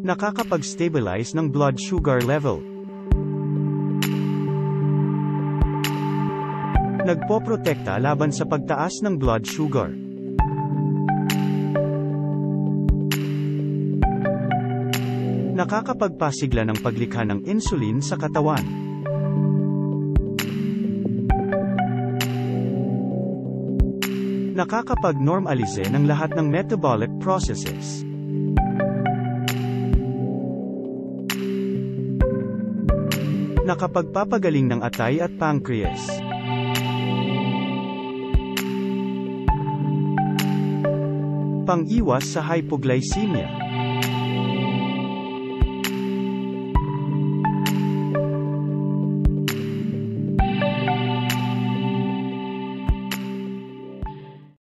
Nakakapag-stabilize ng blood sugar level. Nagpoprotekta laban sa pagtaas ng blood sugar. Nakakapagpasigla ng paglikha ng insulin sa katawan. Nakakapag-normalize ng lahat ng metabolic processes. Nakapagpapagaling ng atay at pancreas. Pang-iwas sa hypoglycemia.